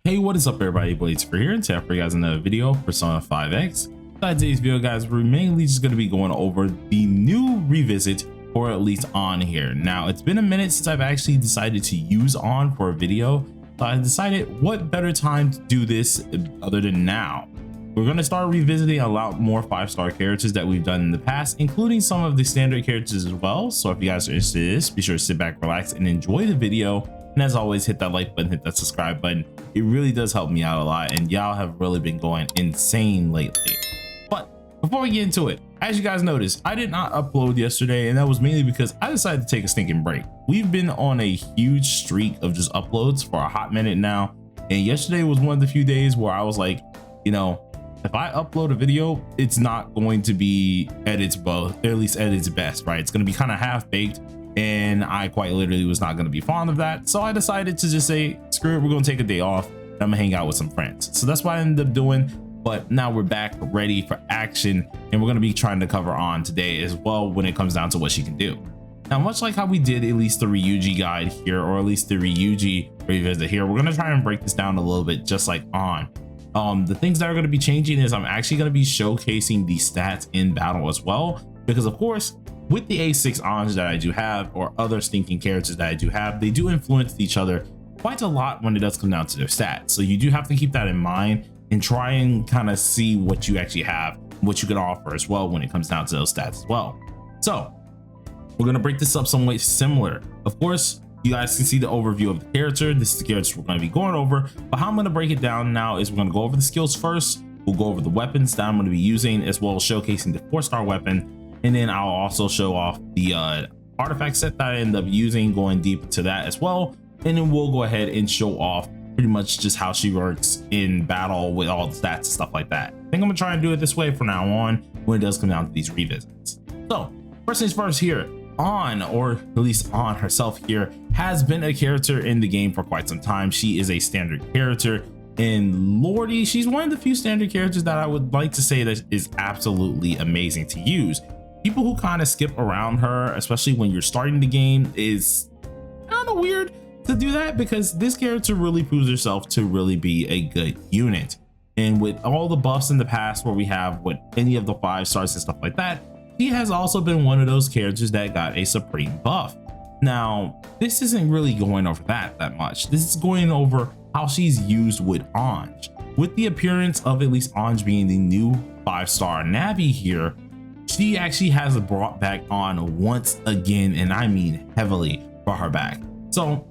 Hey, what is up everybody, Blades for here, and today for you guys another video, Persona 5X. Today's video, guys, we're mainly just going to be going over the new revisit, or at least on here. Now, it's been a minute since I've actually decided to use on for a video, so I decided what better time to do this other than now. We're going to start revisiting a lot more 5-star characters that we've done in the past, including some of the standard characters as well. So if you guys are interested in this, be sure to sit back, relax, and enjoy the video. And as always, hit that like button, hit that subscribe button. It really does help me out a lot, and y'all have really been going insane lately. But before we get into it, as you guys noticed, I did not upload yesterday, and that was mainly because I decided to take a stinking break. We've been on a huge streak of just uploads for a hot minute now, and yesterday was one of the few days where I was like, you know, if I upload a video, it's not going to be at its best, right? It's going to be kind of half-baked, and I quite literally was not going to be fond of that. So I decided to just say, screw it, we're going to take a day off and I'm gonna hang out with some friends. So that's what I ended up doing. But now we're back ready for action, and we're going to be trying to cover on today as well when it comes down to what she can do. Now, much like how we did at least the Ryuji guide here, or at least the Ryuji revisit here, we're going to try and break this down a little bit just like on. The things that are going to be changing is I'm actually going to be showcasing the stats in battle as well, because of course with the A6 Anj that I do have, or other stinking characters that I do have, they do influence each other quite a lot when it does come down to their stats. So you do have to keep that in mind and try and kind of see what you actually have, what you can offer as well when it comes down to those stats as well. So we're going to break this up somewhat similar. Of course, you guys can see the overview of the character. This is the character we're going to be going over, but how I'm going to break it down now is we're going to go over the skills first. We'll go over the weapons that I'm going to be using, as well as showcasing the 4-star weapon. And then I'll also show off the artifact set that I end up using, going deep into that as well. And then we'll go ahead and show off pretty much just how she works in battle with all the stats and stuff like that. I think I'm gonna try and do it this way from now on when it does come down to these revisits. So first things first here, Ann, or at least Ann herself here, has been a character in the game for quite some time. She is a standard character, and Lordy, she's one of the few standard characters that I would like to say that is absolutely amazing to use. People who kind of skip around her, especially when you're starting the game, is kind of weird to do that, because this character really proves herself to really be a good unit. And with all the buffs in the past where we have with any of the 5 stars and stuff like that, she has also been one of those characters that got a supreme buff. Now, this isn't really going over that much. This is going over how she's used with Anj. With the appearance of at least Anj being the new 5-star Navi here, she actually has brought back on once again, and I mean heavily brought her back. So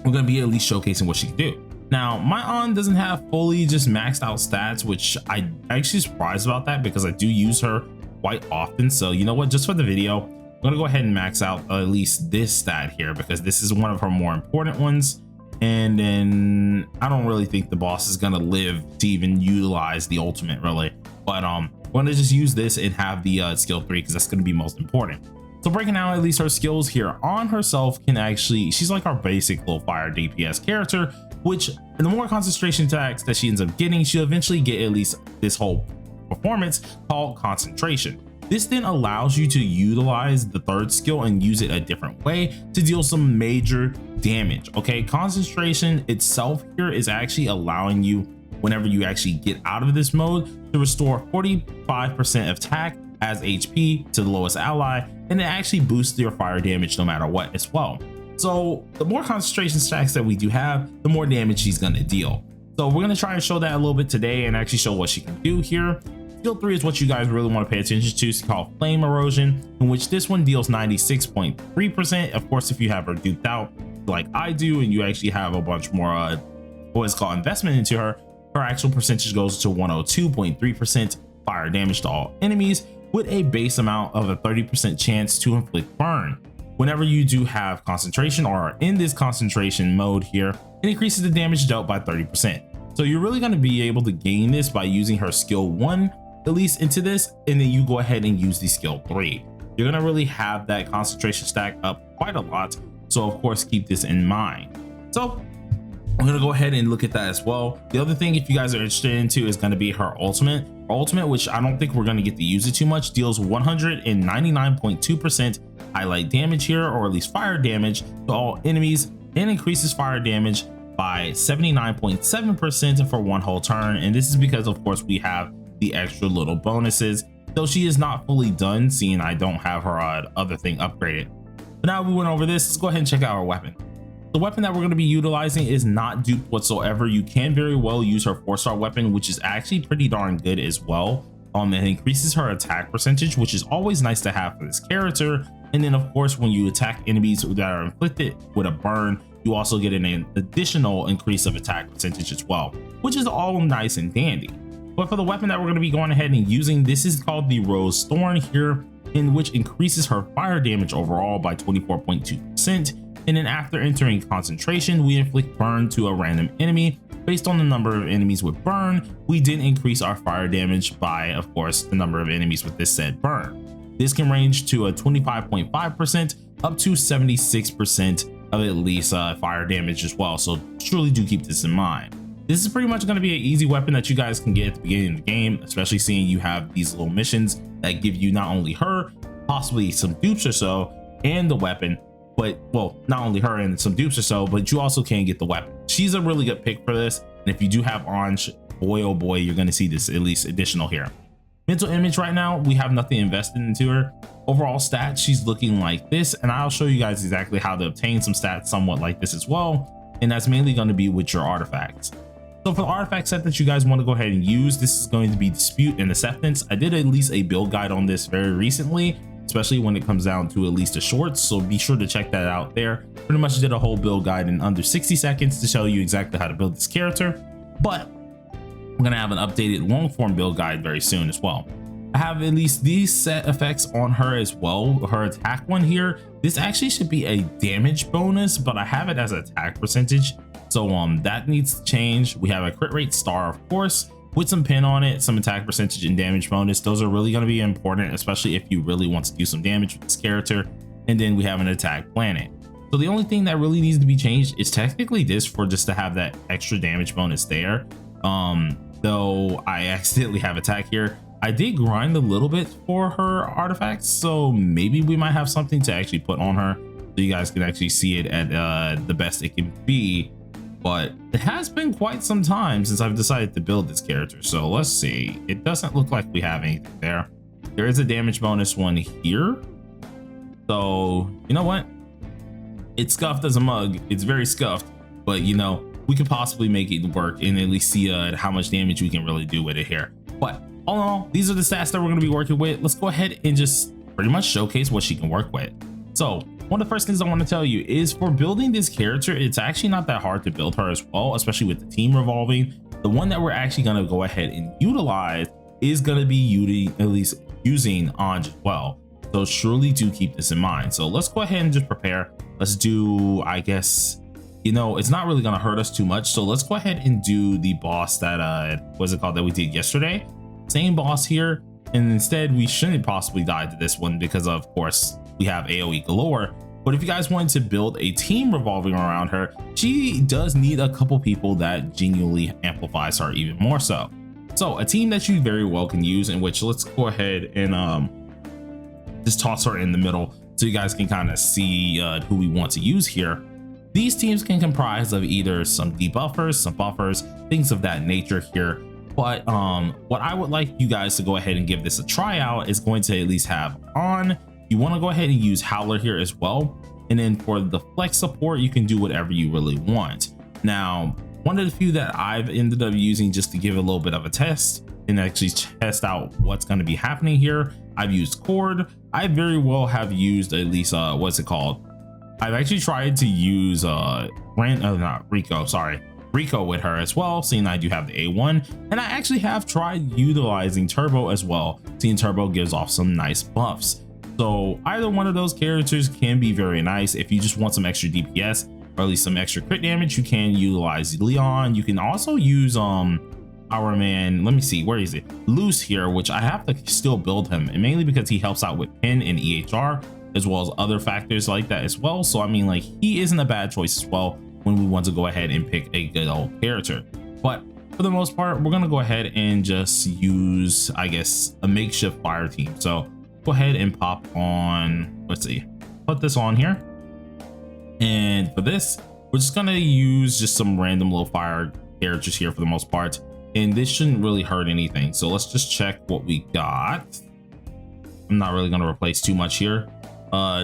we're going to be at least showcasing what she can do. Now, my Ann doesn't have fully just maxed out stats, which I'm actually surprised about that, because I do use her quite often. So you know what, just for the video, I'm going to go ahead and max out at least this stat here, because this is one of her more important ones. And then I don't really think the boss is going to live to even utilize the ultimate really, but I'm going to just use this and have the skill 3, because that's going to be most important. So breaking out at least her skills here, Ann herself can actually, she's like our basic low fire DPS character, which the more concentration attacks that she ends up getting, she'll eventually get at least this whole performance called concentration. This then allows you to utilize the 3rd skill and use it a different way to deal some major damage. Okay, concentration itself here is actually allowing you, whenever you actually get out of this mode, to restore 45% of attack as HP to the lowest ally, and it actually boosts your fire damage no matter what as well. So the more concentration stacks that we do have, the more damage she's going to deal. So we're going to try and show that a little bit today and actually show what she can do here. Skill 3 is what you guys really want to pay attention to. It's called Flame Erosion, in which this one deals 96.3%. Of course, if you have her duped out like I do, and you actually have a bunch more what is called investment into her, her actual percentage goes to 102.3% fire damage to all enemies, with a base amount of a 30% chance to inflict burn. Whenever you do have concentration or are in this concentration mode here, it increases the damage dealt by 30%. So you're really going to be able to gain this by using her skill 1 at least into this, and then you go ahead and use the skill 3. You're going to really have that concentration stack up quite a lot. So of course, keep this in mind. So I'm going to go ahead and look at that as well. The other thing, if you guys are interested into, is going to be her ultimate. Ultimate, which I don't think we're going to get to use it too much, deals 199.2% highlight damage here, or at least fire damage to all enemies, and increases fire damage by 79.7% for one whole turn, and this is because of course we have the extra little bonuses, though she is not fully done seeing I don't have her other thing upgraded. But now we went over this, let's go ahead and check out our weapon. The weapon that we're going to be utilizing is not duped whatsoever. You can very well use her 4-star weapon, which is actually pretty darn good as well. It increases her attack percentage, which is always nice to have for this character. And then of course, when you attack enemies that are inflicted with a burn, you also get an additional increase of attack percentage as well, which is all nice and dandy. But for the weapon that we're going to be going ahead and using, this is called the Rose Thorn here, in which increases her fire damage overall by 24.2%. And then after entering concentration, we inflict burn to a random enemy. Based on the number of enemies with burn, we did increase our fire damage by, of course, the number of enemies with this said burn. This can range to a 25.5% up to 76% of at least fire damage as well. So truly do keep this in mind. This is pretty much going to be an easy weapon that you guys can get at the beginning of the game, especially seeing you have these little missions that give you not only her, possibly some dupes or so, and the weapon, but well, not only her and some dupes or so, but you also can get the weapon. She's a really good pick for this, and if you do have Anj, boy oh boy, you're going to see this at least additional here. Mental image right now, we have nothing invested into her. Overall stats, she's looking like this, and I'll show you guys exactly how to obtain some stats somewhat like this as well, and that's mainly going to be with your artifacts. So for the artifact set that you guys want to go ahead and use, this is going to be Dispute and Acceptance. I did at least a build guide on this very recently, especially when it comes down to at least the shorts, so be sure to check that out there. Pretty much did a whole build guide in under 60 seconds to show you exactly how to build this character, but we're gonna have an updated long form build guide very soon as well. I have at least these set effects on her as well. Her attack one here, this actually should be a damage bonus, but I have it as an attack percentage, so that needs to change. We have a crit rate star, of course, with some pin on it, some attack percentage and damage bonus. Those are really going to be important, especially if you really want to do some damage with this character. And then we have an attack planet. So the only thing that really needs to be changed is technically this, for just to have that extra damage bonus there. Though I accidentally have attack here, I did grind a little bit for her artifacts, so maybe we might have something to actually put on her so you guys can actually see it at the best it can be. But it has been quite some time since I've decided to build this character, so let's see. It doesn't look like we have anything there. There is a damage bonus one here, so you know what, it's scuffed as a mug. It's very scuffed, but you know, we could possibly make it work and at least see how much damage we can really do with it here. But all in all, these are the stats that we're going to be working with. Let's go ahead and just pretty much showcase what she can work with. So one of the first things I want to tell you is, for building this character, it's actually not that hard to build her as well, especially with the team revolving. The one that we're actually going to go ahead and utilize is going to be at least using Anj as well. So surely do keep this in mind. So let's go ahead and just prepare. Let's do, I guess, you know, it's not really going to hurt us too much. So let's go ahead and do the boss that, what's it called, that we did yesterday. Same boss here. And instead, we shouldn't possibly die to this one because, of course, we have AoE galore. But if you guys wanted to build a team revolving around her, she does need a couple people that genuinely amplifies her even more so. So a team that you very well can use, in which let's go ahead and just toss her in the middle so you guys can kind of see who we want to use here. These teams can comprise of either some debuffers, some buffers, things of that nature here. But what I would like you guys to go ahead and give this a try out is going to at least have on. You want to go ahead and use Howler here as well. And then for the flex support, you can do whatever you really want. Now, one of the few that I've ended up using just to give a little bit of a test and actually test out what's going to be happening here, I've used Cord. I very well have used at least what's it called? I've actually tried to use Rico with her as well, seeing I do have the A1, and I actually have tried utilizing Turbo as well, seeing Turbo gives off some nice buffs. So either one of those characters can be very nice. If you just want some extra DPS or at least some extra crit damage, you can utilize Leon. You can also use our man, let me see, where is it, Loose here, which I have to still build him, and mainly because he helps out with pin and EHR as well as other factors like that as well. So I mean, like, he isn't a bad choice as well when we want to go ahead and pick a good old character. But for the most part, we're gonna go ahead and just use, I guess, a makeshift fire team. So go ahead and pop on, let's see, put this on here. And for this, we're just gonna use just some random low fire characters here for the most part, and this shouldn't really hurt anything. So let's just check what we got. I'm not really gonna replace too much here.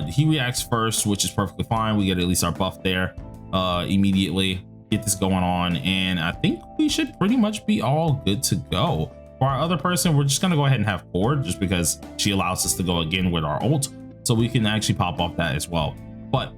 He reacts first, which is perfectly fine. We get at least our buff there immediately. Get this going on, and I think we should pretty much be all good to go. For our other person, we're just gonna go ahead and have Cord, just because she allows us to go again with our ult, so we can actually pop off that as well. But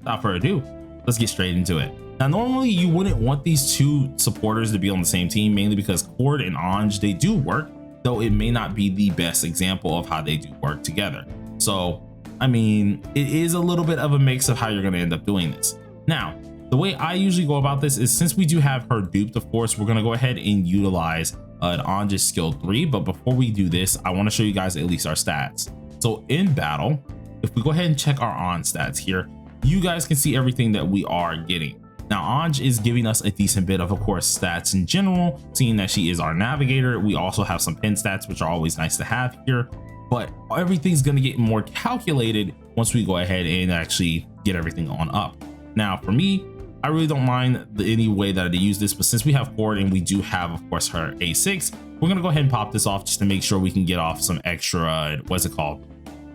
without further ado, let's get straight into it. Now, normally you wouldn't want these two supporters to be on the same team, mainly because Cord and Anj, they do work, though it may not be the best example of how they do work together. So I mean, it is a little bit of a mix of how you're going to end up doing this. Now, the way I usually go about this is, since we do have her duped, of course, we're going to go ahead and utilize Anj's skill 3. But before we do this, I want to show you guys at least our stats. So in battle, if we go ahead and check our Anj stats here, you guys can see everything that we are getting. Now, Anj is giving us a decent bit of course, stats in general, seeing that she is our navigator. We also have some pin stats, which are always nice to have here. But everything's going to get more calculated once we go ahead and actually get everything on up. Now, for me, I really don't mind any way that I use this, but since we have Cord and we do have, of course, her A6, we're going to go ahead and pop this off just to make sure we can get off some extra, what's it called,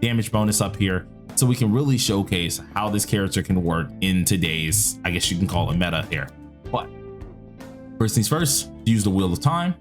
damage bonus up here, so we can really showcase how this character can work in today's, I guess you can call it, meta here. But first things first, use the Wheel of Time.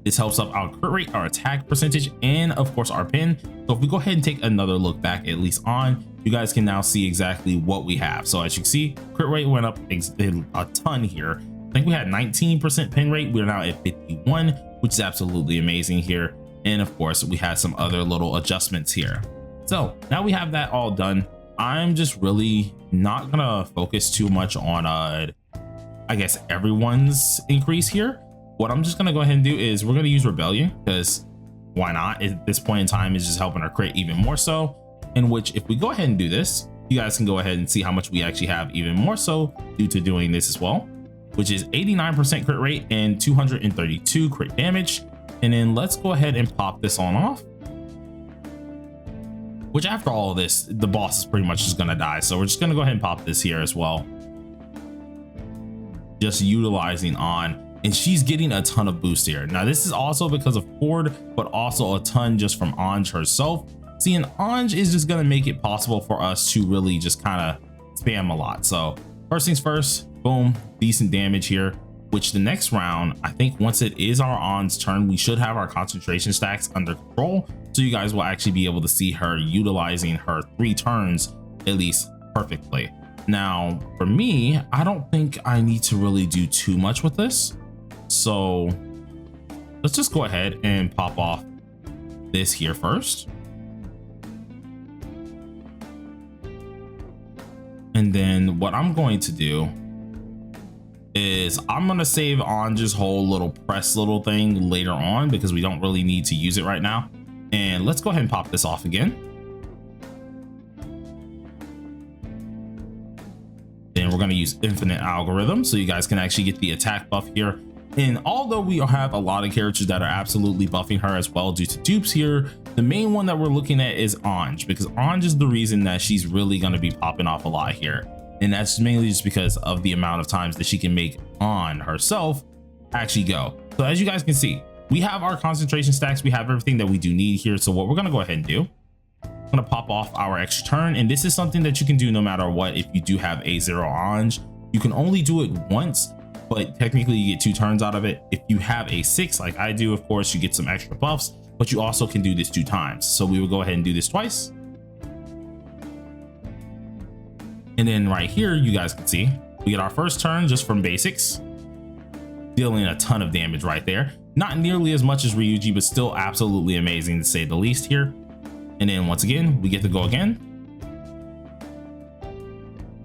This helps up our crit rate, our attack percentage, and of course our pin. So if we go ahead and take another look back, at least on, you guys can now see exactly what we have. So as you can see, crit rate went up a ton here. I think we had 19% pin rate. We're now at 51, which is absolutely amazing here. And of course, we had some other little adjustments here. So now we have that all done. I'm just really not gonna focus too much on, I guess, everyone's increase here. What I'm just gonna go ahead and do is we're gonna use Rebellion, because why not? At this point in time, is just helping our crit even more so. In which, if we go ahead and do this, you guys can go ahead and see how much we actually have even more so due to doing this as well, which is 89% crit rate and 232 crit damage. And then let's go ahead and pop this on off. Which, after all of this, the boss is pretty much just gonna die. So we're just gonna go ahead and pop this here as well. Just utilizing on. And she's getting a ton of boost here. Now, this is also because of Cord, but also a ton just from Anj herself. See, and Anj is just going to make it possible for us to really just kind of spam a lot. So first things first, boom, decent damage here, which the next round, I think once it is our Anj's turn, we should have our concentration stacks under control. So you guys will actually be able to see her utilizing her 3 turns at least perfectly. Now, for me, I don't think I need to really do too much with this. So let's just go ahead and pop off this here first. And then what I'm going to do is I'm going to save Anj's whole little press little thing later on, because we don't really need to use it right now. And let's go ahead and pop this off again. Then we're going to use Infinite Algorithm so you guys can actually get the attack buff here. And although we have a lot of characters that are absolutely buffing her as well due to dupes here, the main one that we're looking at is Anj, because Anj is the reason that she's really going to be popping off a lot here. And that's mainly just because of the amount of times that she can make on herself actually go. So as you guys can see, we have our concentration stacks. We have everything that we do need here. So what we're going to go ahead and do, I'm going to pop off our extra turn. And this is something that you can do no matter what. If you do have A0 Anj, you can only do it once, but technically you get 2 turns out of it. If you have A6 like I do, of course, you get some extra buffs, but you also can do this 2 times. So we will go ahead and do this twice. And then right here, you guys can see we get our first turn just from basics, dealing a ton of damage right there. Not nearly as much as Ryuji, but still absolutely amazing to say the least here. And then once again, we get to go again.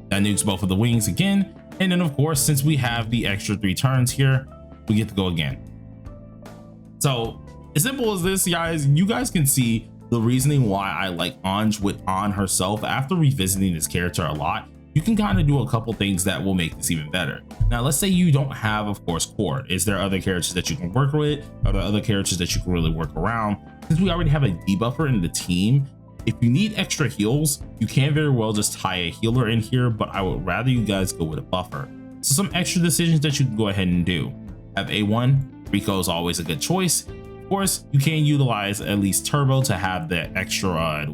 That nukes both of the wings again. And then of course, since we have the extra 3 turns here, we get to go again. So as simple as this, guys, you guys can see the reasoning why I like Anj with herself. After revisiting this character a lot, you can kind of do a couple things that will make this even better. Now, let's say you don't have, of course, Cord. Is there other characters that you can work with? Are there other characters that you can really work around? Since we already have a debuffer in the team, If you need extra heals, you can very well just tie a healer in here, but I would rather you guys go with a buffer. So some extra decisions that you can go ahead and do. Have A1, Rico is always a good choice. Of course, you can utilize at least Turbo to have the extra,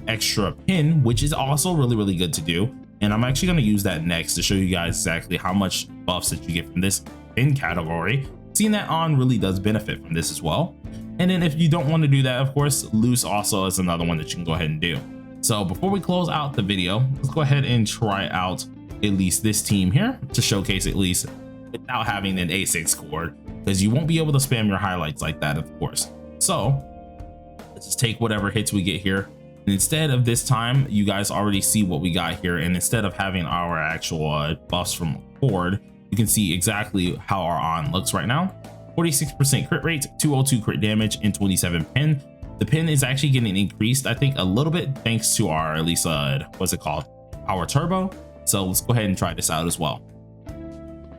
extra pin, which is also really good to do. And I'm actually going to use that next to show you guys exactly how much buffs that you get from this pin category. Seeing that On really does benefit from this as well. And then if you don't want to do that, of course, Loose also is another one that you can go ahead and do. So before we close out the video, let's go ahead and try out at least this team here to showcase at least without having an A6 cord, because you won't be able to spam your highlights like that, of course. So let's just take whatever hits we get here. And instead of this time, you guys already see what we got here. And instead of having our actual buffs from cord, you can see exactly how our On looks right now. 46% crit rate, 202 crit damage, and 27 pin. The pin is actually getting increased, I think, a little bit thanks to our, at least, our turbo. So let's go ahead and try this out as well.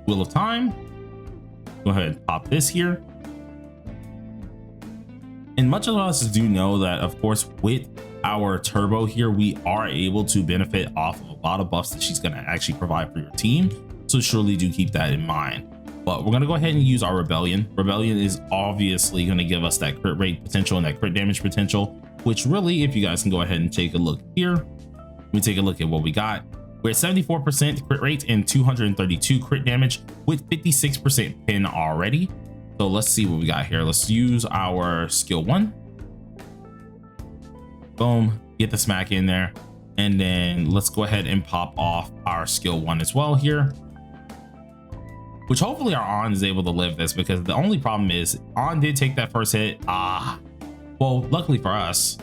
Wheel of Time. Go ahead and pop this here. And much of us do know that, of course, with our turbo here, we are able to benefit off of a lot of buffs that she's going to actually provide for your team. So surely do keep that in mind. But we're going to go ahead and use our Rebellion. Rebellion is obviously going to give us that crit rate potential and that crit damage potential, which really, if you guys can go ahead and take a look here, we take a look at what we got. We're at 74% crit rate and 232 crit damage with 56% pin already. So let's see what we got here. Let's use our skill 1. Boom, get the smack in there. And then let's go ahead and pop off our skill 1 as well here, which hopefully our On is able to live this, because the only problem is On did take that first hit. Well, luckily for us,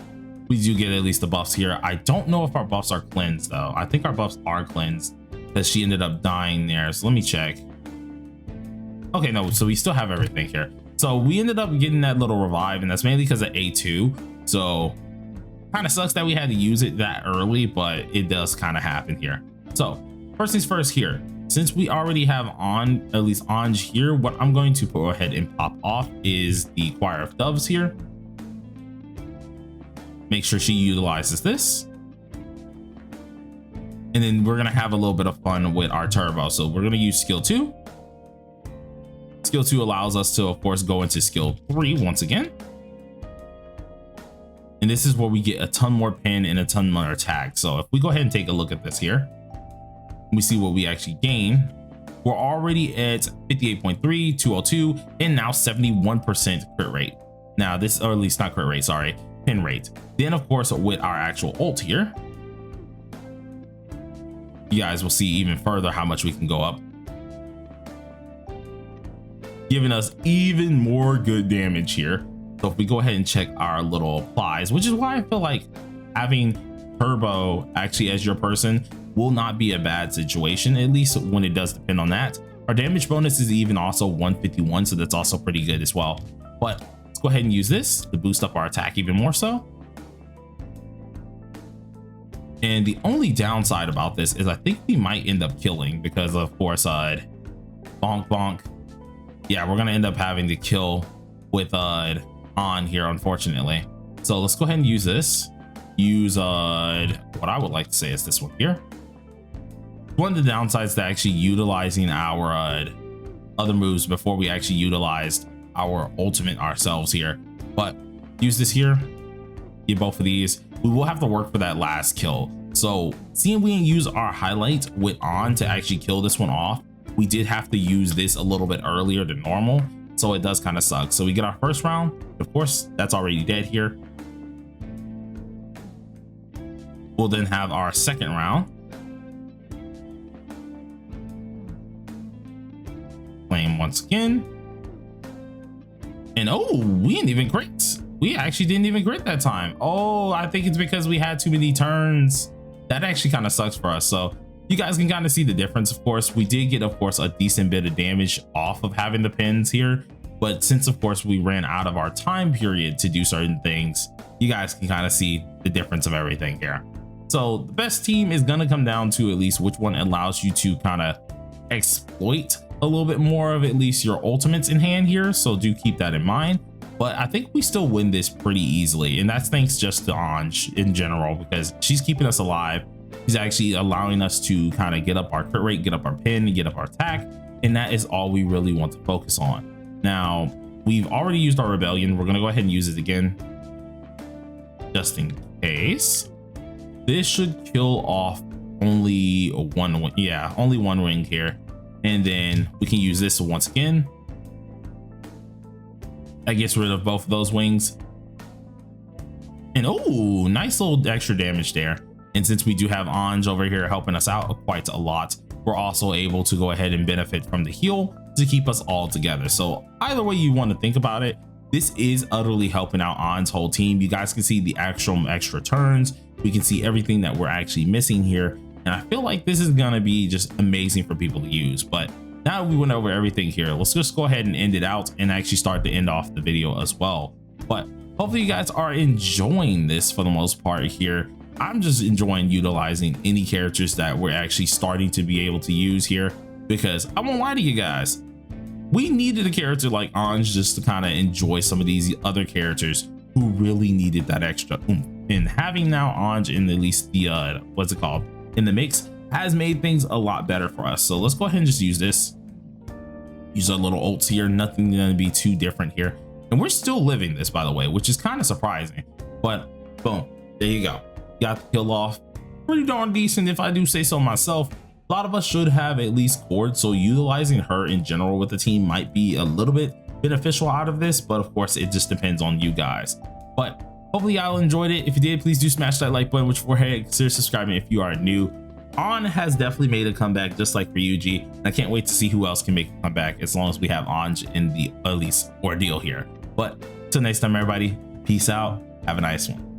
we do get at least the buffs here. I don't know if our buffs are cleansed though. I think our buffs are cleansed because she ended up dying there. So let me check. Okay, no, so we still have everything here. So we ended up getting that little revive, and that's mainly because of A2. So kind of sucks that we had to use it that early, but it does kind of happen here. So first things first here, since we already have On, at least Anj here, what I'm going to go ahead and pop off is the Choir of Doves here. Make sure she utilizes this. And then we're going to have a little bit of fun with our turbo. So we're going to use skill 2. Skill 2 allows us to, of course, go into skill 3 once again. And this is where we get a ton more pin and a ton more attack. So if we go ahead and take a look at this here, we see what we actually gain. We're already at 58.3, 202, and now 71% crit rate. Now this, or at least not crit rate, sorry, pin rate. Then of course, with our actual ult here, you guys will see even further how much we can go up, giving us even more good damage here. So if we go ahead and check our little applies, which is why I feel like having turbo actually as your person will not be a bad situation, at least when it does depend on that. Our damage bonus is even also 151, so that's also pretty good as well. But let's go ahead and use this to boost up our attack even more so. And the only downside about this is I think we might end up killing, because of course bonk bonk, yeah, we're gonna end up having to kill with On here, unfortunately. So let's go ahead and use this. Use what I would like to say is this one here. One of the downsides to actually utilizing our other moves before we actually utilized our ultimate ourselves here, but use this here, get both of these. We will have to work for that last kill. So seeing we didn't use our highlight with On to actually kill this one off, we did have to use this a little bit earlier than normal, so it does kind of suck. So we get our first round, of course that's already dead here. We'll then have our second round. Playing once again. And oh, we didn't even crit. We actually didn't even crit that time. Oh, I think it's because we had too many turns. That actually kind of sucks for us. So you guys can kind of see the difference. Of course, we did get, of course, a decent bit of damage off of having the pins here. But since, of course, we ran out of our time period to do certain things, you guys can kind of see the difference of everything here. So the best team is going to come down to at least which one allows you to kind of exploit a little bit more of at least your ultimates in hand here. So do keep that in mind. but I think we still win this pretty easily, and that's thanks just to Anj in general, because she's keeping us alive. She's actually allowing us to kind of get up our crit rate, get up our pin, get up our attack, and that is all we really want to focus on. Now, we've already used our rebellion. We're gonna go ahead and use it again, just in case. This should kill off only one, yeah, only one wing here, and then we can use this once again. That gets rid of both of those wings, and oh, nice little extra damage there. And since we do have Anj over here helping us out quite a lot, we're also able to go ahead and benefit from the heal to keep us all together. So either way you want to think about it, this is utterly helping out Anj's whole team. You guys can see the actual extra turns. We can see everything that we're actually missing here. And I feel like this is going to be just amazing for people to use. But now we went over everything here, let's just go ahead and end it out and actually start to end off the video as well. But hopefully you guys are enjoying this for the most part here. I'm just enjoying utilizing any characters that we're actually starting to be able to use here, because I won't lie to you guys, we needed a character like Anj just to kind of enjoy some of these other characters who really needed that extra oomph. And having now Anj in at least the what's it called, in the mix, has made things a lot better for us. So let's go ahead and just use this. Use our little ults here, nothing gonna be too different here. And we're still living this, by the way, which is kind of surprising. But boom, there you go. Got the kill off. Pretty darn decent if I do say so myself. A lot of us should have at least Cord, so utilizing her in general with the team might be a little bit beneficial out of this, but of course it just depends on you guys. But hopefully y'all enjoyed it. If you did, please do smash that like button, which consider subscribing if you are new. On has definitely made a comeback, just like Ryuji. I can't wait to see who else can make a comeback as long as we have Anj in the at least ordeal here. But till next time, everybody, peace out, have a nice one.